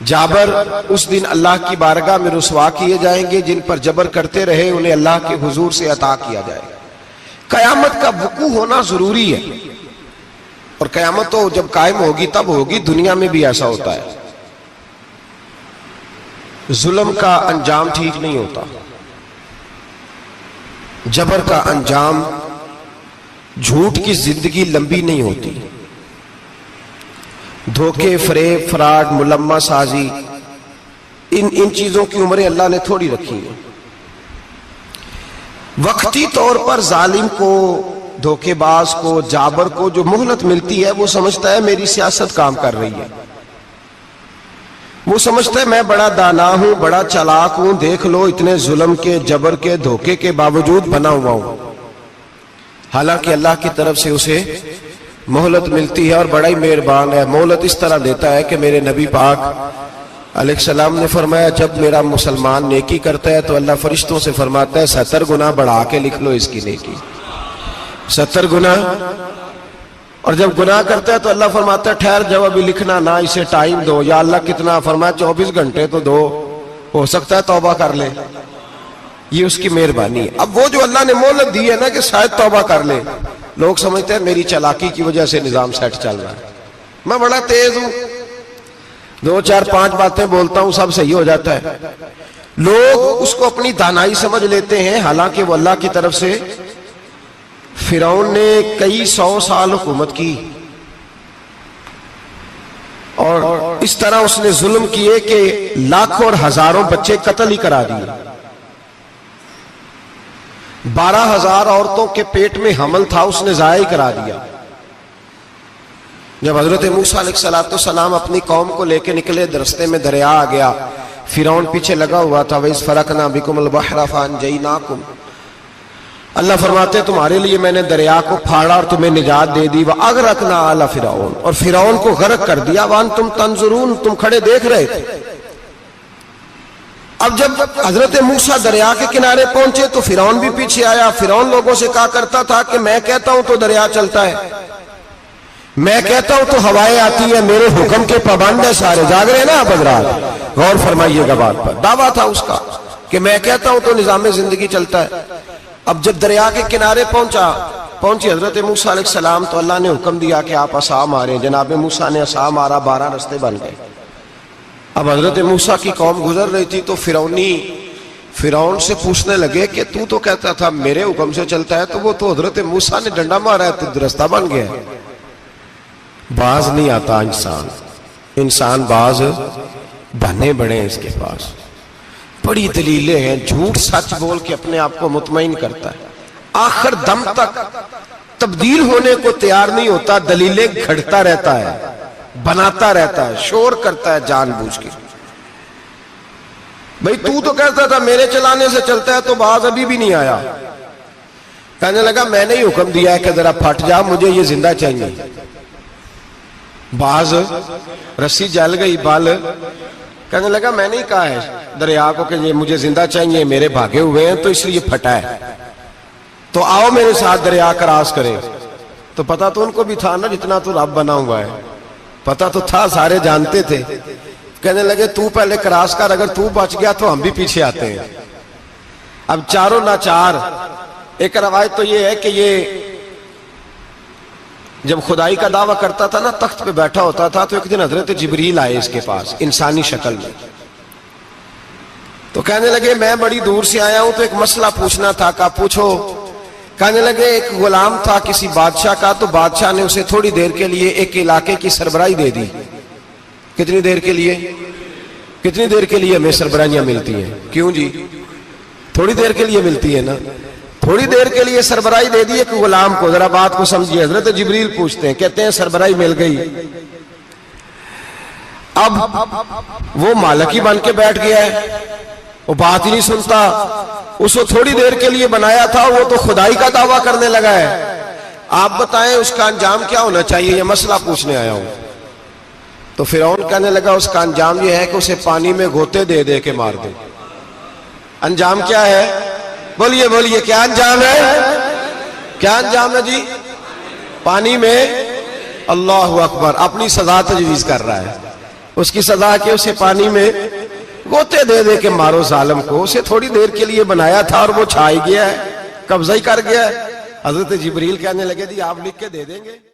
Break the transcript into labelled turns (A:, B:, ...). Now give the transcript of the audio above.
A: जाबर उस दिन अल्लाह की बारगाह में रुसवा किए जाएंगे। जिन पर जबर करते रहे उन्हें अल्लाह के हुजूर से अता किया जाएगा। कयामत का वकू होना जरूरी है, और कयामत तो जब कायम होगी तब होगी। दुनिया में भी ऐसा होता है, जुल्म का अंजाम ठीक नहीं होता, जबर का अंजाम, झूठ की जिंदगी लंबी नहीं होती। धोखे, फरेब, फ्रॉड, मुलम्मा साजी, इन चीजों की उम्रें अल्लाह ने थोड़ी रखी है। वक्ती तौर पर जालिम को, धोखेबाज को, जाबर को जो मोहलत मिलती है वो समझता है मेरी सियासत काम कर रही है, वो समझता है मैं बड़ा दाना हूं, बड़ा चालाक हूं, देख लो इतने जुल्म के, जबर के, धोखे के बावजूद बना हुआ हूं। हालांकि अल्लाह की तरफ से उसे मोहलत मिलती है और बड़ा ही मेहरबान है। मोहलत इस तरह देता है कि मेरे नबी पाक अलैहिस्सलाम ने फरमाया जब मेरा मुसलमान नेकी करता है तो अल्लाह फरिश्तों से फरमाता है 70 गुना बढ़ा के लिख लो इसकी नेकी, 70 गुना। और जब गुनाह करता है तो अल्लाह फरमाता है ठहर जाओ अभी लिखना ना, इसे टाइम दो। या अल्लाह कितना, फरमाया 24 घंटे तो दो, हो सकता है तौबा कर ले। ये उसकी मेहरबानी है। अब वो जो अल्लाह ने मोहलत दी है ना कि शायद तौबा कर ले, लोग समझते हैं मेरी चालाकी की वजह से निजाम सेट चल रहा है, मैं बड़ा तेज हूं, 2 4 5 बातें बोलता हूं सब सही हो जाता है। लोग उसको अपनी दानाई समझ लेते हैं, हालांकि वो अल्लाह की तरफ से। फिरौन ने कई 100 साल हुकूमत की और इस तरह उसने जुल्म किए कि लाखों और हजारों बच्चे कत्ल ही करा दिए। 12,000 औरतों के पेट में हमल था, उसने जाया ही करा दिया। जब हजरत मूसा अलैहिस्सलाम अपनी कौम को लेके निकले, रास्ते में दरिया आ गया, फिरौन पीछे लगा हुआ था। वइज़ फरकना बिकुमुल बहरा फअनजयनाकुम, अल्लाह फरमाते तुम्हारे लिए मैंने दरिया को फाड़ा और तुम्हें निजात दे दी। व अगरकना आला फिरौन, और फिरौन को गर्क कर दिया। वन तुम तंजुरून, तुम खड़े देख रहे थे। अब जब हजरत मूसा दरिया के किनारे पहुंचे तो फिरौन भी पीछे आया। फिरौन लोगों से कहा करता था कि मैं कहता हूं तो दरिया चलता है, मैं कहता हूं तो हवाएं आती है, मेरे हुक्म के पाबंद है सारे। जाग रहे हैं ना आप हजरात, गौर फरमाइएगा बात पर। दावा था उसका कि मैं कहता हूं तो निजाम जिंदगी चलता है। अब जब दरिया के किनारे पहुंची हजरत मूसा अलैहिस्सलाम तो अल्लाह ने हुक्म दिया कि आप असा मारे। जनाब मूसा ने असा मारा, 12 रास्ते बन गए। अब हजरत मूसा की कौम गुजर रही थी तो फिरौन से पूछने लगे कि तू तो कहता था मेरे हुक्म से चलता है, तो वो तो हजरत मूसा ने डंडा मारा है तो रास्ता बन गया। बाज नहीं आता इंसान बाज बने बड़े हैं इसके पास, बड़ी दलीलें हैं। झूठ सच बोल के अपने आप को मुतमईन करता है, आखिर दम तक तब्दील होने को तैयार नहीं होता, दलीलें घड़ता रहता है, बनाता रहता है, शोर करता है जानबूझ के। भाई तू तो कहता था मेरे चलाने से चलता है, तो बाज अभी भी नहीं आया। कहने लगा मैंने ही हुक्म दिया है कि जरा फट जा, मुझे ये जिंदा चाहिए। बाज रस्सी जल गई, बाल कहने लगा मैंने ही कहा है दरिया को कि ये मुझे जिंदा चाहिए, मेरे भागे हुए हैं तो इसलिए फटा है, तो आओ मेरे साथ दरिया क्रॉस करें। तो पता तो उनको भी था ना, जितना तो रब बना हुआ है, पता तो था, सारे जानते थे। कहने लगे तू पहले क्रॉस कर, अगर तू बच गया तो हम भी पीछे आते हैं। अब चारों नाचार। एक रवायत तो ये है कि ये जब खुदाई का दावा करता था ना, तख्त पे बैठा होता था, तो एक दिन हजरत जिब्रील आए इसके पास इंसानी शक्ल में। तो कहने लगे मैं बड़ी दूर से आया हूं तो एक मसला पूछना था। का पूछो। कहने लगे एक गुलाम था किसी बादशाह का, तो बादशाह ने उसे थोड़ी देर के लिए एक इलाके की सरबराही दे दी। कितनी देर के लिए? कितनी देर के लिए हमें सरबराहियां मिलती हैं? क्यों जी? थोड़ी देर के लिए मिलती है ना। थोड़ी देर के लिए सरबराही दे दी एक गुलाम को। जरा बात को समझिए। हजरत जिब्रील पूछते हैं, कहते हैं सरबराही मिल गई। अब वो मालिक ही बन के बैठ गया है, वो बात ही नहीं सुनता। उसको थोड़ी देर के लिए बनाया था, वो तो खुदाई का दावा करने लगा है। आप बताएं उसका अंजाम क्या होना चाहिए, ये मसला पूछने आया हूं। तो फिरौन कहने लगा उसका अंजाम ये है कि उसे पानी में गोते दे दे के मार दे। अंजाम क्या है? बोलिए बोलिए, क्या अंजाम है? क्या अंजाम है जी? पानी में। अल्लाहु अकबर, अपनी सजा तजवीज कर रहा है। उसकी सजा के उसे पानी में गोते दे दे के मारो जालिम को। उसे थोड़ी देर के लिए बनाया था और वो छा ही गया है, कब्जा ही कर गया है। हजरत जिब्रील कहने लगे जी आप लिख के दे देंगे।